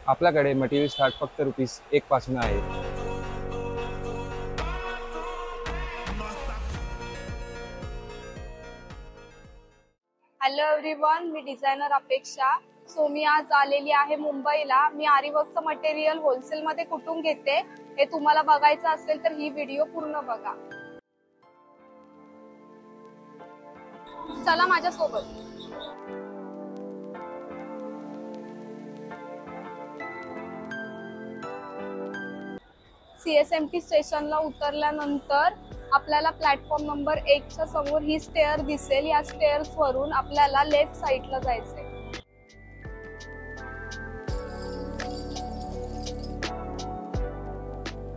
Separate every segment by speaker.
Speaker 1: आपल्याकडे material start फक्त ₹1 पासून आहे।
Speaker 2: हॅलो एव्हरीवन, मी डिझायनर अपेक्षा। मी आज आलेली आहे मुंबईला। मी आरीवर्कचं मटेरियल होलसेल मध्ये कुठून घेते हे तुम्हाला बघायचं असेल तर ही व्हिडिओ पूर्ण बघा। चला माझ्यासोबत। CSMT स्टेशनला उतरल्यानंतर आपल्याला प्लॅटफॉर्म नंबर 1 च्या समोर ही स्टेअर दिसेल। या स्टेअर्स वरून आपल्याला लेफ्ट साइडला जायचंय।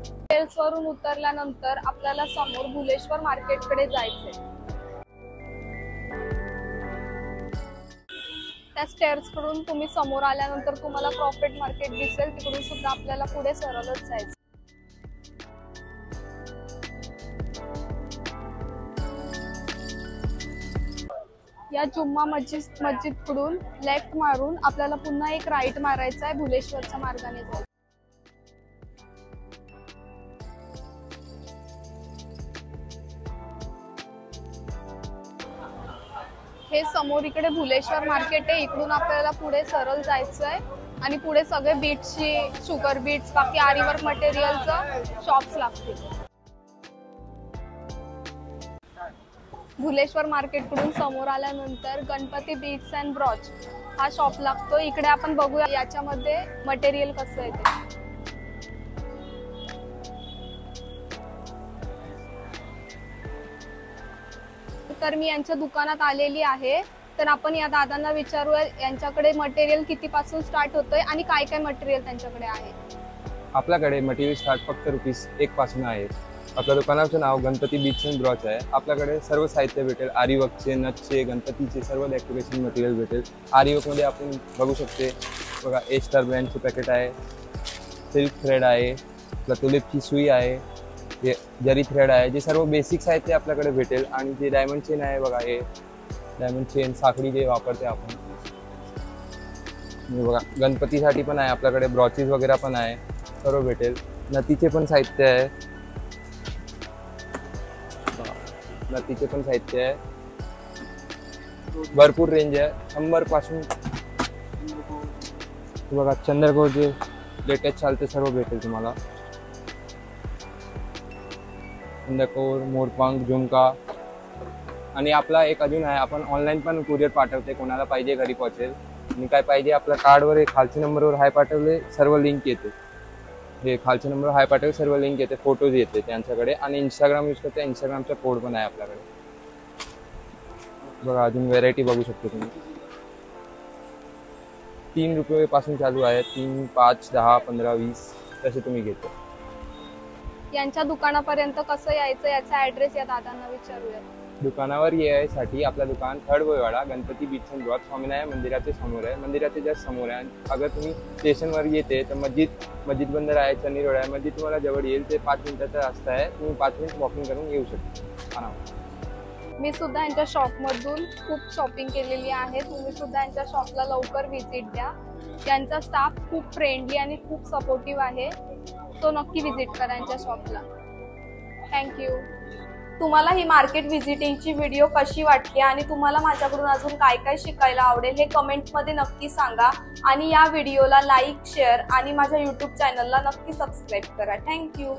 Speaker 2: स्टेअर्स वरून उतरल्यानंतर आपल्याला समोर भुलेश्वर मार्केटकडे जायचंय। त्या स्टेअर्स कडून तुम्ही समोर आल्यानंतर तुम्हाला प्रॉफिट मार्केट दिसेल। तिकडून सुद्धा आपल्याला पुढे सरळच जायचं। या जुम्मा मस्जिद कडून लेफ्ट मारून आपल्याला पुन्हा एक राईट मारायचा आहे। भुलेश्वरच्या मार्गाने जायचं। हे समोर इकडे भुलेश्वर मार्केट आहे। इकडून आपल्याला पुढे सरळ जायचं आहे आणि पुढे सगळे बीट्सची शुगर बीट्स बाकी आरीवर्क मटेरियलचं शॉप्स लागतील। भुलेश्वर मार्केट कडून समोर आल्यानंतर गणपती बीट्स अँड ब्रॉच हा शॉप लागतो। इकडे आपण बघूया याच्यामध्ये मटेरियल कसं आहे ते। तर मी यांच्या दुकानात आलेली आहे। तर आपण या दादांना विचारूया यांच्याकडे मटेरियल कितीपासून स्टार्ट होतंय आणि काय काय मटेरियल त्यांच्याकडे आहे।
Speaker 1: आपल्याकडे मटेरियल स्टार्ट फक्त ₹1 पासून आहे। आपल्या दुकानाचं नाव गणपती बीट्स अँड ब्रॉच आहे। आपल्याकडे सर्व साहित्य भेटेल। आरीवर्कचे, नथचे, गणपतीचे सर्व डेकोरेशन मटेरियल भेटेल। आरीवर्कमध्ये आपण बघू शकते बघा, ए स्टार ब्रँडचे पॅकेट आहे, सिल्क थ्रेड आहे, तुलिपची सुई आहे, जरी थ्रेड आहे। जे सर्व बेसिक साहित्य आपल्याकडे भेटेल। आणि जे डायमंड चेन आहे बघा, हे डायमंड चेन साखळी जे वापरते आपण, हे बघा गणपतीसाठी पण आहे आपल्याकडे। ब्रॉचेस वगैरे पण आहे, सर्व भेटेल। नथीचे पण साहित्य आहे, नथीचे पण साहित्य आहे। भरपूर रेंज आहे, 100 पासून बघा चंद्रकोर जे लेटेस्ट चालते सर्व भेटेल तुम्हाला। चंद्रकोर, मोरपंख, झुमका। आणि आपला एक अजून आहे, आपण ऑनलाईन पण कुरिअर पाठवते, कोणाला पाहिजे घरी पोहोचेल। आणि काय पाहिजे आपल्या कार्डवर खालच्या नंबरवर हाय पाठवले सर्व लिंक येते। हे खालच्या नंबरवर हाय पाठवले सर्व लिंक येते, फोटोज येते त्यांच्याकडे। आणि इंस्टाग्राम यूज करते, इंस्टाग्रामचा कोड पण आहे आपल्याकडे। बघा अजून व्हेरायटी बघू शकते तुम्ही। ₹3 पासून चालू आहे, 3, 5, 10, 15, 20 तसे तुम्ही घेतो।
Speaker 2: यांच्या दुकानापर्यंत कसं यायचं याचा ऍड्रेस या दादांना विचारूया।
Speaker 1: दुकानावर यायसाठी आपलं दुकान third Bhoiwada Ganpati beads and brooch Swaminarayan मंदिराच्या समोर आहे। मंदिराच्या जस्ट समोर आहे। अगर तुम्ही स्टेशनवर येते तर मस्जिद बंदर आहे, चन्नी रोड आहे। मस्जिद तुम्हाला जवळ येईल, ते 5 मिनिटाचा रस्ता आहे। तुम्ही 5 मिनिट वॉकिंग करून येऊ शकता आरामात।
Speaker 2: मी सुद्धा यांच्या शॉपमधून खूप शॉपिंग केलेली आहे। तुम्ही सुद्धा यांच्या शॉपला लवकर व्हिजिट द्या। यांचा स्टाफ खूप फ्रेंडली आणि खूप सपोर्टिव्ह आहे। सो नक्की व्हिजिट करा यांच्या शॉपला। थँक्यू। तुम्हाला ही मार्केट व्हिजिटिंगची व्हिडिओ कशी वाटली आणि तुम्हाला माझ्याकडून अजून काय काय शिकायला आवडेल हे कमेंटमध्ये नक्की सांगा। आणि या व्हिडिओला लाईक, शेअर आणि माझ्या YouTube चॅनलला नक्की सबस्क्राईब करा। थँक्यू।